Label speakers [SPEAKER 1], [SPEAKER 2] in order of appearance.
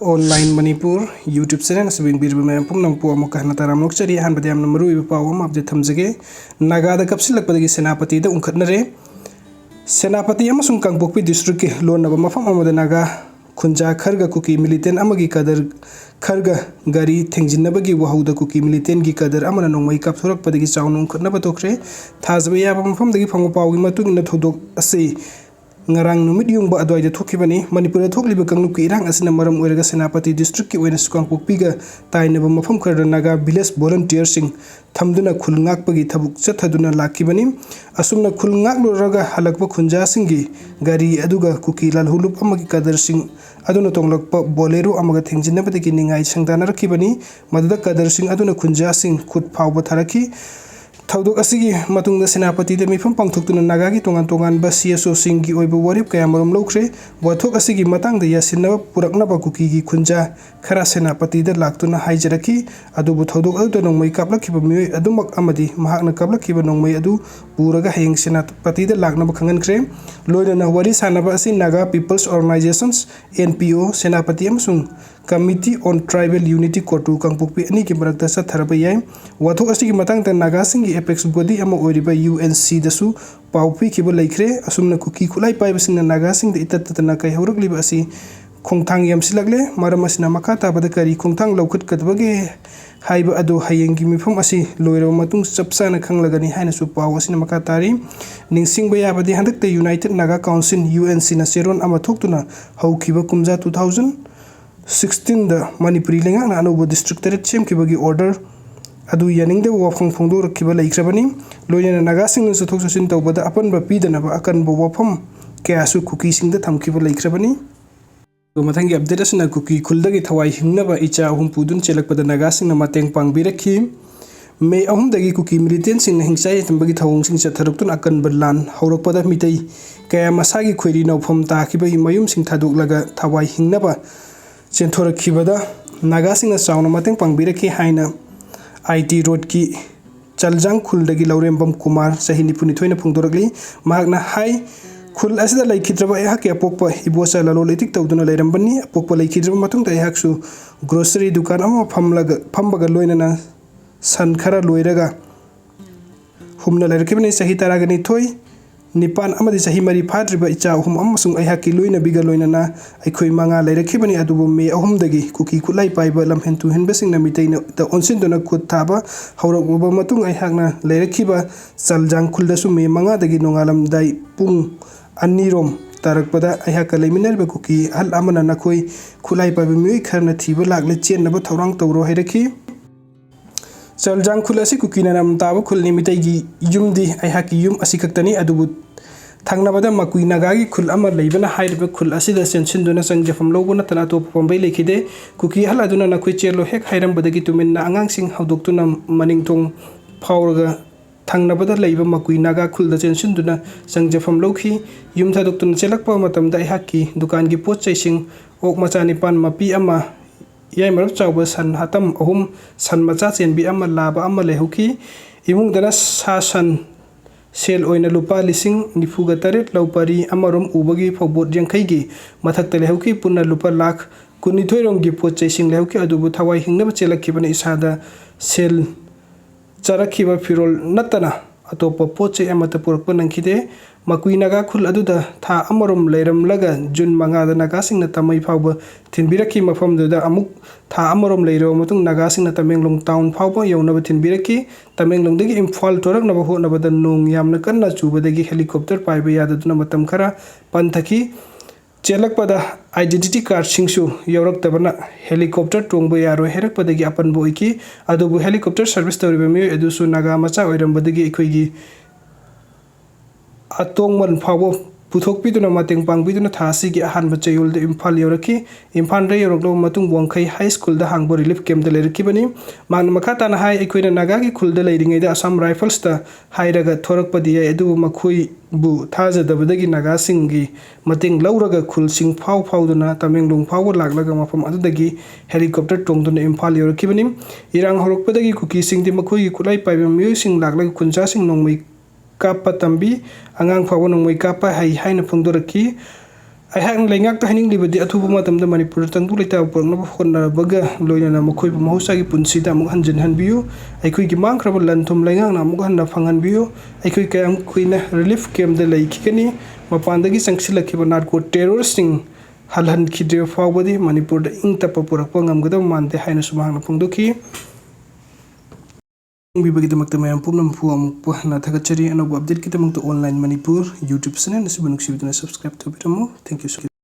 [SPEAKER 1] Online Manipur YouTube channel sabing bir bima pum nang pu amuk kahna taram nok chari han badiam namaru ibu pawam update thamjage Nagada Kapsillakpadagi Senapatida Ungkhatnakhre Senapati amasung Kangpokpi district ke lon naba mafam amada naga khunja kharga kuki militant amagi kadar kharga gari thengjinabagi wahauda kuki militant gi kadar amana nongmai kapthorakpadagi chawnung ungkhatnaba tokre thajba yaba mafamdagi phangwa pawgi matung na thodok ase ngarang numit yungba adwaida thokibani manipur thokliba kangluki irang asina maram oiraga senapati district ki oina sukangpokpiga tainaba mafam kharda naga village volunteer sing thamduna khulngakpagi thabuk chathaduna lakibani asumna khulngakloraga halakpa khunja singi gari aduga kuki lalhulup amagi kadar sing aduna tonglakpa bolero amaga thengjinabadagi ningai sangdana rakibani maduda kadar sing aduna khunja sing khut phawba tharaki Thaudok asigi matungda Senapatida mifam pangthoktuna nagagi tongan ba CSO singgi oiba warip kaya marom lokre wathok asigi matangda yasinna puraknaba kuki gi khunja khara Senapatida laktuna haijaraki adubu thaudok adu nongmai kaplakiba mioi adumak amadi mahakna kaplakiba nongmai adu puraga hayeng Senapatida laknaba khangankre loinana wari sanaba asi Naga People's Organizations NPO Senapati amasung Committee on Tribal Unity Kotu Kangpokpi ani ki marakta satharaba yai wathok asigi matangda Naga singi apex body ama oiriba UNC dasu paupi kiba laikre asumna kuki khulai paiba singna Naga singda itattatana kai haurakliba asi khongthang yamsilagle maramasina makata bada kari khongthang laukhat kadbage haiba ado hayengi mifam asi loiraba matung chapsana khanglagani haina su paw asina makatari ningsingba yabadi handakta United Naga Council UNC na seron ama thoktuna haukiba kumja 2016 da Manipuri lenga na anoba district taret chem kibagi order adu yaningde wafang phongdo rakhiba laikhrabani loina Naga singna sathok sasin tawbada apanba pidanaba akanba wafam kyasu kuki singda thamkiba laikhrabani mathangi update asna Kuki Khuldagi Thawai Hingnaba ECHA PUDUNA CHELLAKPADA NAGASINGNA MATENG PANGBIRAKHI May ahumdagi Kuki Millitantsingna hingsai tambagi thawong sing chatharuktun akanba lan haurakpada mitai kaya masagi khoiri nawpham takiba mayum sing thadoklaga Thawai Hingnaba chenthораkhibada NAGASINGNA chawna mateng pangbiraki haina IT road ki chaljang Khuldagi Laurembam Kumar sahi nipunithoina phungdorakli mahakna hai khul asida laikhidraba ehak apokpa ibosa lalol etik tawduna lairambani apokpa laikhidraba matungta ehaksu grocery dukan ama phambaga loinana san khara loiraga humna lairkibani sahi taragani thoi nipan amadi sahi mari phadriba icha hum amasung ehaki loina biga loinana aikhoi manga lairkibani adubu me ahumdagi kuki khulai paiba lamhentu henbasingna mitaina da onsinduna khut thaba haurakba matung ehakna lairkiba chaljang khuldasu me manga dagi nongalam dai pung Anirom tarakpada ayaka laiminarba kuki hal amana nakhoi khulai paiba mioi kharna thiba lakle chenaba thorang tawro hairaki chaljang khul asi kuki nanam taba khulni mitai gi yumdi ayhaki yum asi kaktani adubu thangnabada makui nagagi khul ama leibana hairba khul asida sensinduna sangjafam lobuna tana to pambai lekhide kuki hal aduna nakhoi chelo hek hairam badagi tuminna angangsing haudoktuna maningtong phawraga Thangnabada leiba makui Naga khulda chensinduna sangjafam lokhi yum thadoktuna chelakpa matamda ehaki dukan gi pot chaising ok machani pan mapi ama yai marap chawba san hatam ahum san macha chenbi ama laba ama lehuki imung dana sa san sel oina lupa lising nifuga taret laupari amarom ubagi phobot jangkhai gi mathakta lehuki punna lupa lakh kunithoirom gi pot chaising lehuki adubu Thawai Hingnaba chelakhibana isada sel Charakhiba firol natana atopa poche amata purakpa nangkhide makui Naga khul aduda tha amarom leiram laga June manga da NAGASINGNA tamai phawba thinbirakhi mafamduda amuk tha amarom leiro matung NAGASINGNA Tamenglong town phawba yawnaba thinbirakhi Tamenglong dagi Imphal toraknaba honaba da nong yamna kanna chubadagi helicopter paiba yadaduna matam khara panthaki CHELLAKPADA identity card singsu yauraktabana helicopter tongba yaro herakpadagi apanbo iki adubu helicopter service tawriba mioi adusu Naga macha oirambadagi ikhoigi atongman phawbo puthokpiduna mateng pangbiduna thasi gi ahanba chayolda Imphal yaurakhi Imphal ra yauraklo matung Wangkhai high school da hangbo relief camp da lerakibani man makata na hai ikhoina Naga gi khulda leiringai da Assam Rifles ta hairaga thorakpadi adubu makhoi bu thajadabadagi Naga singi mateng lauraga khulsing phawduna Tamenglong phawba laklaga mafam adudagi helicopter tongduna Imphal yaurakibani irang horokpadagi kuki singdi makhoi khulai paiba mioi sing laklaga khunja sing nongmai kapa tambi angang phawba nongmai kapa hai haina phungdoraki ꯑꯩꯍꯥꯛꯅ ꯂꯩꯉꯥꯛꯇ ꯍꯥꯏꯅꯤꯡꯂꯤꯕꯗꯤ ꯑꯊꯨꯕ ꯃꯇꯝꯗ ꯃꯅꯤꯄꯨꯔꯗ ꯇꯪꯗꯨ ꯂꯩꯇꯥꯕ ꯄꯨꯔꯛꯅꯕ ꯍꯣꯠꯅꯕꯒ ꯂꯣꯏꯅꯅ ꯃꯈꯣꯏꯕꯨ ꯃꯍꯧꯁꯥꯒꯤ ꯄꯨꯟꯁꯤꯗ ꯑꯃꯨꯛ ꯍꯟꯖꯤꯟꯍꯟꯕꯤꯌꯨ ꯑꯩꯈꯣꯏꯒꯤ ꯃꯥꯡꯈ꯭ꯔꯕ ꯂꯟ ꯊꯨꯝ ꯂꯩꯉꯥꯛꯅ ꯑꯃꯨꯛ ꯍꯟꯅ ꯐꯪꯍꯟꯕꯤꯌꯨ ꯑꯩꯈꯣꯏ ꯀꯌꯥꯝ ꯀꯨꯏꯅ ꯔꯤꯂꯤꯐ ꯀꯦꯝꯞꯗ ꯂꯩꯈꯤꯒꯅꯤ ꯃꯄꯥꯟꯗꯒꯤ ꯆꯪꯁꯤꯜꯂꯛꯈꯤꯕ ꯅꯥꯔꯀꯣ ꯇꯦꯔꯣꯔꯤꯁꯁꯤꯡ ꯍꯜꯍꯟꯈꯤꯗ꯭ꯔꯤꯕ ꯐꯥꯎꯕꯗꯤ ꯃꯅꯤꯄꯨꯔꯗ ꯏꯪ ꯇꯞꯄ ꯄꯨꯔꯛꯄ ꯉꯝꯒꯗꯕ ꯃꯥꯟꯗꯦ ꯍꯥꯏꯅꯁꯨ ꯃꯍꯥꯛꯅ ꯐꯣꯡꯗꯣꯛꯈꯤ ꯌꯦꯡꯕꯤꯕꯒꯤꯗꯃꯛꯇ ꯃꯌꯥꯝ ꯄꯨꯝꯅꯃꯛꯄꯨ ꯑꯃꯨꯛ ꯍꯟꯅ ꯊꯥꯒꯠꯆꯔꯤ ꯑꯅꯧꯕ ꯑꯞꯗꯦꯠꯀꯤꯗꯃꯛꯇ ꯑꯣꯟꯂꯥꯏꯟ ꯃꯅꯤꯄꯨꯔ ꯌꯨꯇ꯭ꯌꯨꯕ ꯆꯦꯅꯦꯜ ꯑꯁꯤꯕꯨ ꯅꯨꯡꯁꯤꯕꯤꯗꯨꯅ ꯁꯕꯁꯀ꯭ꯔꯥꯏꯕ ꯇꯧꯕꯤꯔꯝꯃꯨ ꯊꯦꯡꯛ ꯌꯨ